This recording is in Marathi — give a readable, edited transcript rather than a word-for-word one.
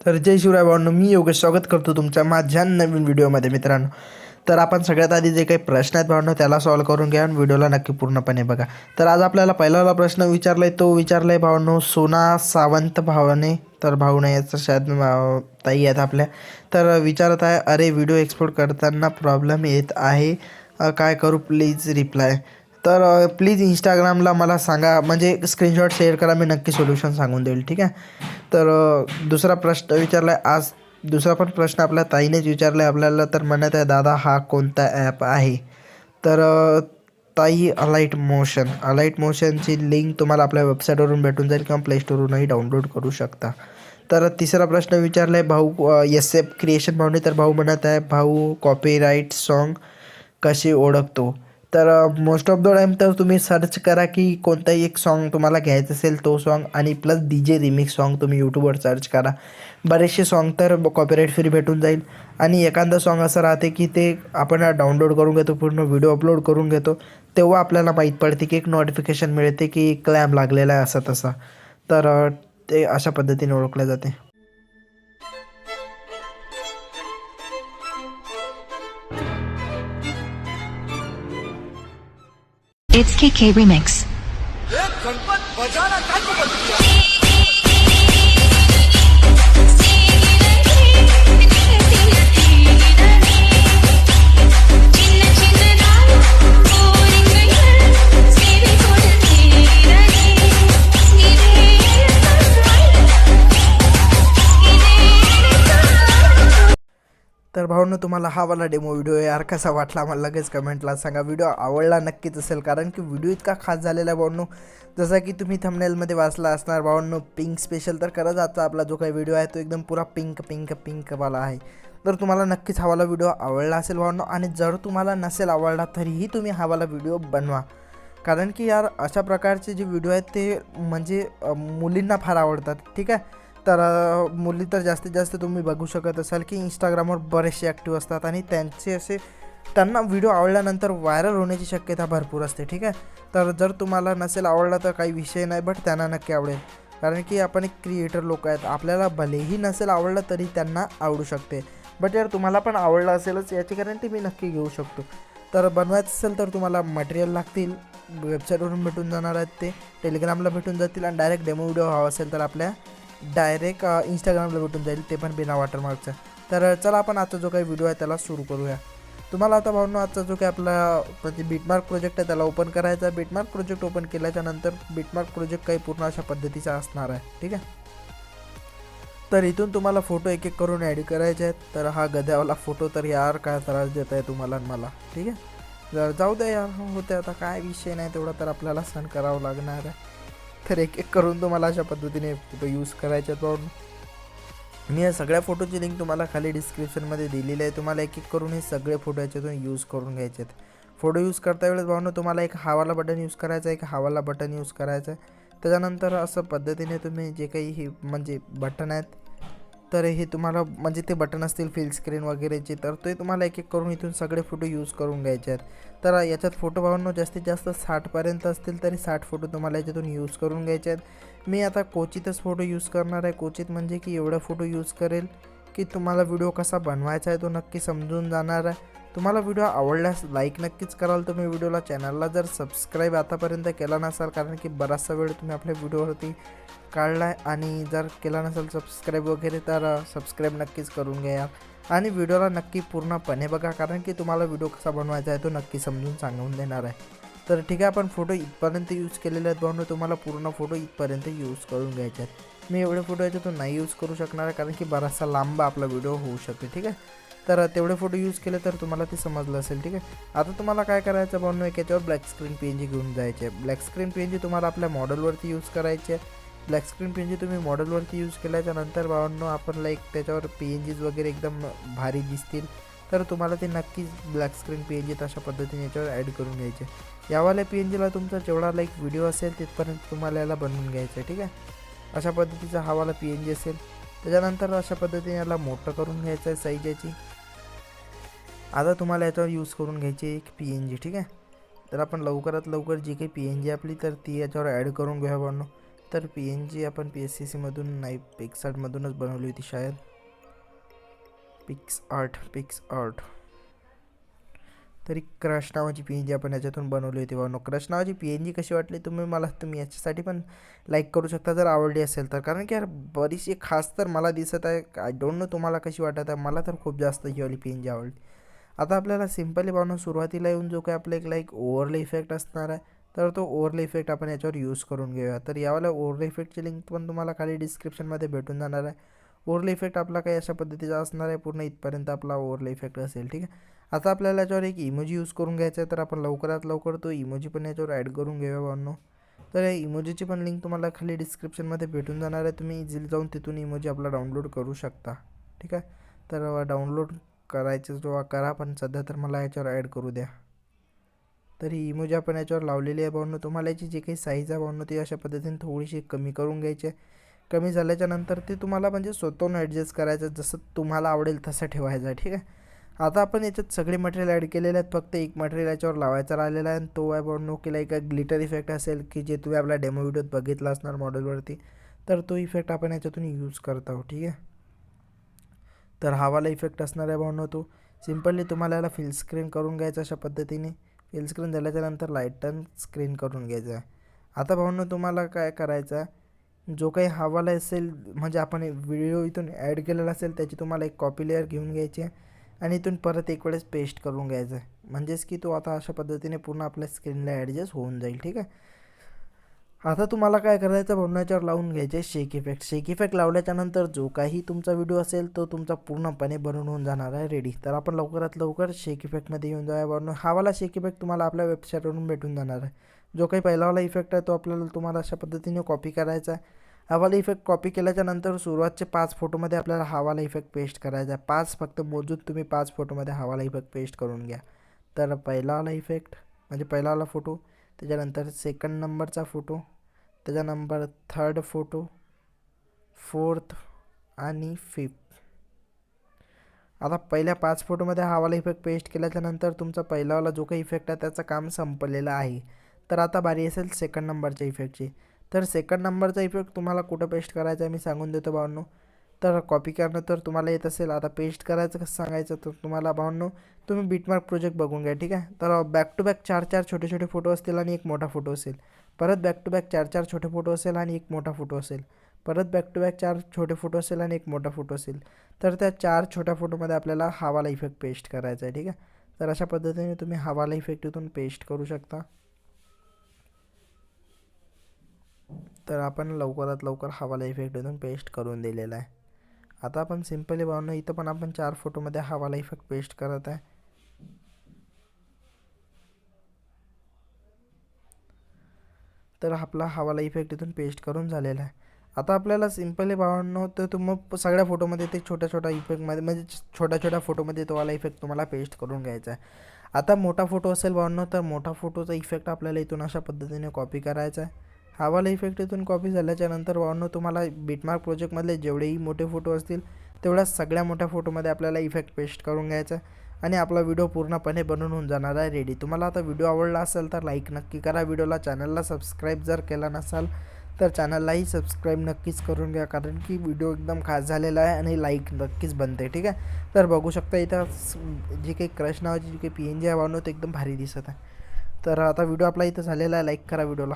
तर जय शिवराय भावांनो, मी योगेश स्वागत करतो तुमच्या माझ्या नवीन व्हिडिओमध्ये मित्रांनो. तर आपण सगळ्यात आधी जे काही प्रश्न आहेत भावांनो त्याला सॉल्व करून घ्या आणि व्हिडिओला नक्की पूर्णपणे बघा. तर आज आपल्याला पहिला प्रश्न विचारलाय तो विचारलाय भावांनो सोना सावंत भावाने. तर भाऊ नाही याचं शायद ताई आहेत आपल्या. तर विचारत आहे, अरे व्हिडिओ एक्सपोर्ट करताना प्रॉब्लेम येत आहे, काय करू प्लीज रिप्लाय. तर प्लीज इंस्टाग्रामला मला सांगा, म्हणजे स्क्रीनशॉट शेअर करा, मी नक्की सोल्युशन सांगून देईल. ठीक आहे. तर दुसरा प्रश्न विचारला आहे आज. दुसरा पण प्रश्न आपल्या ताईनेच विचारला आहे आपल्याला. तर म्हणत आहे, दादा हा कोणता ॲप आहे? तर ताई अलाइट मोशनची लिंक तुम्हाला आपल्या वेबसाईटवरून भेटून जाईल किंवा प्लेस्टोरवरूनही डाउनलोड करू शकता. तर तिसरा प्रश्न विचारला आहे भाऊ एस एफ क्रिएशन भाऊने. तर भाऊ म्हणत आहे, भाऊ कॉपीराईट सॉन्ग कसे ओळखतो? तर मोस्ट ऑफ द टाईम तर तुम्ही सर्च करा की कोणताही एक सॉन्ग तुम्हाला घ्यायचं असेल तो सॉन्ग, आणि प्लस DJ रिमिक्स सॉन्ग तुम्ही यूट्यूबवर सर्च करा. बरेचसे सॉन्ग तर कॉपीराईट फ्री भेटून जाईल. आणि एखादं सॉन्ग असं राहते की ते आपण डाउनलोड करून घेतो, पूर्ण व्हिडिओ अपलोड करून घेतो, तेव्हा आपल्याला माहीत पडते की एक नोटिफिकेशन मिळते की क्लॅम लागलेला आहे असं तसा. तर ते अशा पद्धतीने ओळखले जाते. It's KK Remix. तर भावांनो, तुम्हाला हा वाला डेमो व्हिडिओ यार कसा वाटला मला लगेच कमेंटला सांगा. व्हिडिओ आवडला नक्कीच असेल, कारण की व्हिडिओ इतका खास झालेला आहे भावांनो. जसा की तुम्ही थंबनेलमध्ये वाचला असणार भावांनो, पिंक स्पेशल. तर खरंच आजचा आपला जो काही व्हिडिओ आहे तो एकदम पुरा पिंकवाला आहे. तर तुम्हाला नक्कीच हा वाला व्हिडिओ आवडला असेल भावांनो. आणि जर तुम्हाला नसेल आवडला तरीही तुम्ही हा वाला व्हिडिओ बनवा, कारण की यार अशा प्रकारचे जे व्हिडिओ आहेत ते म्हणजे मुलींना फार आवडतात. ठीक आहे. तर मुली तर जास्तीत जास्त तुम्ही बघू शकत असाल की इंस्टाग्रामवर बरेचसे ॲक्टिव्ह असतात, आणि त्यांना व्हिडिओ आवडल्यानंतर व्हायरल होण्याची शक्यता भरपूर असते. ठीक आहे. तर जर तुम्हाला नसेल आवडला तर काही विषय नाही, बट त्यांना नक्की आवडेल, कारण की आपण एक क्रिएटर लोक आहेत. आपल्याला भलेही नसेल आवडलं तरी त्यांना आवडू शकते. बट यार तुम्हाला पण आवडलं असेलच याची गॅरंटी मी नक्की घेऊ शकतो. तर बनवायचं असेल तर तुम्हाला मटेरियल लागतील, वेबसाईटवरून भेटून जाणार आहेत, ते टेलिग्रामला भेटून जातील. आणि डायरेक्ट डेमो व्हिडिओ हवा असेल तर आपल्या डायरेक्ट इंस्टाग्रामला भेटून जाईल, ते पण बिना वॉटरमार्कचा. तर चला आपण आजचा जो काही व्हिडिओ आहे त्याला सुरू करूया. तुम्हाला आता भावनो आजचा जो काही आपला म्हणजे बीटमार्क प्रोजेक्ट आहे त्याला ओपन करायचा आहे. बीटमार्क प्रोजेक्ट ओपन केल्याच्या नंतर बीटमार्क प्रोजेक्ट काही पूर्ण अशा पद्धतीचा असणार आहे. ठीक आहे. तर इथून तुम्हाला फोटो एक एक करून ॲड करायचे आहेत. तर हा गद्यावाला फोटो तर यार काय त्रास देत आहे तुम्हाला आणि मला. ठीक आहे. जर जाऊ द्या यार, होते आता, काय विषय नाही, तेवढा तर आपल्याला सहन करावं लागणार आहे. तर एक एक करून तुम्हाला अशा पद्धतीने फोटो यूज करायचे आहेत भाऊ. मी या सगळ्या फोटोची लिंक तुम्हाला खाली डिस्क्रिप्शनमध्ये दिलेली आहे. तुम्हाला एक एक करून हे सगळे फोटो याच्यातून यूज करून घ्यायचे आहेत. फोटो यूज करता वेळेस भाऊनो तुम्हाला एक हावाला बटन यूज करायचा आहे, एक हावाला बटन यूज करायचा आहे. त्याच्यानंतर असं पद्धतीने तुम्ही जे काही हे म्हणजे बटन आहेत, तर हे तुम्हाला म्हणजे ते बटन असतील फिल स्क्रीन वगैरेचे, तर ते तुम्हाला एक एक करून इथून सगळे फोटो यूज करून घ्यायचे आहेत. तर याच्यात फोटो भावांनो जास्तीत जास्त 60पर्यंत असतील, तरी 60 फोटो तुम्हाला याच्यातून यूज करून घ्यायचे आहेत. मी आता क्वचितच फोटो यूज करणार आहे. क्वचित म्हणजे की एवढा फोटो यूज करेल की तुम्हाला व्हिडिओ कसा बनवायचा आहे तो नक्की समजून जाणार आहे. तुम्हाला व्हिडिओ आवडल्यास लाईक नक्कीच कराल तुम्ही व्हिडिओला. चॅनलला जर सबस्क्राईब आतापर्यंत केला नसाल, कारण की बराचसा वेळ तुम्ही आपल्या व्हिडिओवरती काढला आहे, आणि जर केला नसेल सबस्क्राईब वगैरे तर सबस्क्राईब नक्कीच करून घ्या. आणि व्हिडिओला नक्की पूर्णपणे बघा, कारण की तुम्हाला व्हिडिओ कसा बनवायचा आहे तो नक्की समजून सांगून देणार आहे. तर ठीक आहे, आपण फोटो इथपर्यंत यूज केलेले आहेत भावनो. तुम्हाला पूर्ण फोटो इथपर्यंत यूज करून घ्यायचे आहेत. मी एवढे फोटो याच्यातून नाही यूज करू शकणार आहे, कारण की बराचसा लांब आपला व्हिडिओ होऊ शकते. ठीक आहे. तर तेवढे फोटो यूज केले तर तुम्हाला ते समजलं असेल. ठीक आहे. आता तुम्हाला काय करायचं भावनो, एक याच्यावर ब्लॅक स्क्रीन PNG घेऊन जायचे. ब्लॅक स्क्रीन PNG तुम्हाला आपल्या मॉडेलवरती यूज करायचे. ब्लॅक स्क्रीन PNG तुम्ही मॉडेलवरती यूज केल्याच्या नंतर भावांनो आपण लाईक त्याच्यावर PNGज वगैरे एकदम भारी दिसतील. तर तुम्हाला ते नक्कीच ब्लॅक स्क्रीन PNG अशा पद्धतीने याच्यावर ॲड करून घ्यायचे. यावाल्या PNGला तुमचा जेवढा लाईक व्हिडिओ असेल तिथपर्यंत तुम्हाला याला बनवून घ्यायचं आहे. ठीक आहे. अशा पद्धतीचा हावाला PNG असेल. त्याच्यानंतर अशा पद्धतीने याला मोठं करून घ्यायचं आहे साईज याची. आता तुम्हाला याच्यावर यूज करून घ्यायची एक PNG. ठीक आहे. तर आपण लवकरात लवकर जी काही PNG आपली तर ती याच्यावर ॲड करून घ्या भावांनो. तर PNG आपण PSCCमधून नाही पिक्सआर्टमधूनच बनवली होती शायद. पिक्सआर्ट तरी क्रश नावाची PNG आपण याच्यातून बनवली होती भावनो. क्रश नावाची PNG कशी वाटली तुम्ही याच्यासाठी पण लाईक करू शकता जर आवडली असेल तर, कारण की यार बरीचशी खास तर मला दिसत आहे. आय डोंट नो तुम्हाला कशी वाटत आहे, मला तर खूप जास्त ही वाली PNG आवडली. आता आपल्याला सिम्पली भावनो सुरुवातीला येऊन जो काही आपला एक लाईक ओव्हरले इफेक्ट असणार आहे, तर तो ओव्हरले इफेक्ट आपण याच्यावर यूज करून घेऊया. तर यावाला ओव्हरले इफेक्टची लिंक पण तुम्हाला खाली डिस्क्रिप्शनमध्ये भेटून जाणार आहे. ओव्हरले इफेक्ट आपला काही अशा पद्धतीचा असणार आहे, पूर्ण इथपर्यंत आपला ओव्हरले इफेक्ट असेल. ठीक आहे. आता आपल्याला याच्यावर एक इमोजी यूज करून घ्यायचा आहे, तर आपण लवकरात लवकर तो इमोजी पण याच्यावर ॲड करून घेऊया भावनो. तर या इमोजीची पण लिंक तुम्हाला खाली डिस्क्रिप्शनमध्ये भेटून जाणार आहे. तुम्ही इझिली जाऊन तिथून इमोजी आपला डाउनलोड करू शकता. ठीक आहे. तर डाउनलोड करायचं जेव्हा करा, पण सध्या तर मला याच्यावर ॲड करू द्या. तर ही इमोजी आपण याच्यावर लावलेली आहे भावनो. तुम्हाला याची जी काही साईज आहे भावनो ती अशा पद्धतीने थोडीशी कमी करून घ्यायची आहे. कमी झाल्याच्या नंतर ते तुम्हाला म्हणजे स्वतःहून ॲडजस्ट करायचं, जसं तुम्हाला आवडेल तसं ठेवायचं आहे. ठीक आहे. आता आपण याच्यात सगळे मटेरियल ॲड केलेले आहेत, फक्त एक मटेरियल याच्यावर लावायचा राहिलेला आहे, आणि तो आहे भावनो की लाईक ग्लिटर इफेक्ट असेल, की जे तुम्ही आपल्या डेमो व्हिडिओत बघितला असणार मॉडेलवरती. तर तो इफेक्ट आपण याच्यातून यूज करत आहोत. ठीक आहे. तर हावाला इफेक्ट असणार आहे भावनो. तो सिम्पली तुम्हाला याला फिल स्क्रीन करून घ्यायचं अशा पद्धतीने. फिल स्क्रीन झाल्याच्यानंतर लाईटन स्क्रीन करून घ्यायचं आहे. आता भावनो तुम्हाला काय करायचं आहे, जो काही हवाला असेल म्हणजे आपण व्हिडिओ इथून ॲड केलेला असेल त्याची तुम्हाला एक कॉपी लेअर घेऊन घ्यायची आहे, आणि इथून परत एक वेळेस पेस्ट करून घ्यायचं आहे, म्हणजेच की तो आता अशा पद्धतीने पूर्ण आपल्या स्क्रीनला ॲडजस्ट होऊन जाईल. ठीक आहे. आता तुम्हाला काय करायचं, भावनाच्यावर लावून घ्यायचे शेक इफेक्ट. शेक इफेक्ट लावल्याच्यानंतर जो काही तुमचा व्हिडिओ असेल तो तुमचा पूर्णपणे बनवून होऊन जाणार आहे रेडी. तर आपण लवकरात लवकर शेक इफेक्टमध्ये येऊन जाऊया भावनो. हावाला शेक इफेक्ट तुम्हाला आपल्या वेबसाईटवरून भेटून जाणार आहे. जो काही पहिलावाला इफेक्ट आहे तो आपल्याला तुम्हाला अशा पद्धतीने कॉपी करायचा आहे. हवाला इफेक्ट कॉपी केल्याच्यानंतर सुरुवातचे 5 फोटोमध्ये आपल्याला हवाला इफेक्ट पेस्ट करायचा आहे. 5 फक्त मोजून तुम्ही 5 फोटोमध्ये हवाला इफेक्ट पेस्ट करून घ्या. तर पहिलावाला इफेक्ट म्हणजे पहिलावाला फोटो, त्याच्यानंतर सेकंड नंबरचा फोटो, त्याचा नंबर थर्ड फोटो, फोर्थ आणि फिफ्थ. आता पहिल्या 5 फोटोमध्ये हवाला इफेक्ट पेस्ट केल्याच्यानंतर तुमचा पहिलावाला जो काही इफेक्ट आहे त्याचं काम संपलेलं आहे. तर आता बारी असेल सेकंड नंबरच्या इफेक्टची. तर सेकंड नंबरचा इफेक्ट तुम्हाला कुठं पेस्ट करायचा आहे मी सांगून देतो भावनो. तर कॉपी करणं तर तुम्हाला येत असेल. आता पेस्ट करायचं कसं सांगायचं तर तुम्हाला भावनो तुम्ही बिटमार्क प्रोजेक्ट बघून घ्या. ठीक आहे. तर बॅक टू बॅक 4-4 छोटे छोटे फोटो असतील आणि एक मोठा फोटो असेल. परत बॅक टू बॅक 4-4 छोटे फोटो असेल आणि एक मोठा फोटो असेल. परत बॅक टू बॅक 4 छोटे फोटो असेल आणि एक मोठा फोटो असेल. तर त्या 4 छोट्या फोटोमध्ये आपल्याला हवाला इफेक्ट पेस्ट करायचा आहे. ठीक आहे. तर अशा पद्धतीने तुम्ही हवाला इफेक्ट इथून पेस्ट करू शकता. तर आपण लवकरात लवकर हवाला इफेक्ट इथून पेस्ट करून दिलेला आहे. आता आपण सिम्पली भावनो इथं पण आपण 4 फोटोमध्ये हवाला इफेक्ट पेस्ट करत आहे. तर आपला हवाला इफेक्ट इथून पेस्ट करून झालेला आहे. आता आपल्याला सिम्पली भावनो तर मग सगळ्या फोटोमध्ये ते छोट्या छोट्या इफेक्टमध्ये म्हणजे छोट्या छोट्या फोटोमध्ये तो वाला इफेक्ट तुम्हाला पेस्ट करून घ्यायचा आहे. आता मोठा फोटो असेल भावनो तर मोठा फोटोचा इफेक्ट आपल्याला इथून अशा पद्धतीने कॉपी करायचा आहे. हवाला इफेक्ट इथून कॉपी झाल्याच्यानंतर भावनो तुम्हाला बिटमार्क प्रोजेक्टमधले जेवढेही मोठे फोटो असतील तेवढ्या सगळ्या मोठ्या फोटोमध्ये आपल्याला इफेक्ट पेस्ट करून घ्यायचा आहे, आणि आपला व्हिडिओ पूर्णपणे बनवून होऊन जाणार आहे रेडी. तुम्हाला आता व्हिडिओ आवडला असेल तर लाईक नक्की करा व्हिडिओला. चॅनलला सबस्क्राईब जर केला नसाल तर चॅनललाही सबस्क्राईब नक्कीच करून घ्या, कारण की व्हिडिओ एकदम खास झालेला आहे आणि लाईक नक्कीच बनते. ठीक आहे. तर बघू शकता इथं जी काही क्रश नावाची जी काही PNG आहे भावनो ते एकदम भारी दिसत आहे. तर आता व्हिडिओ आपला इथं झालेला आहे. लाईक करा व्हिडिओला.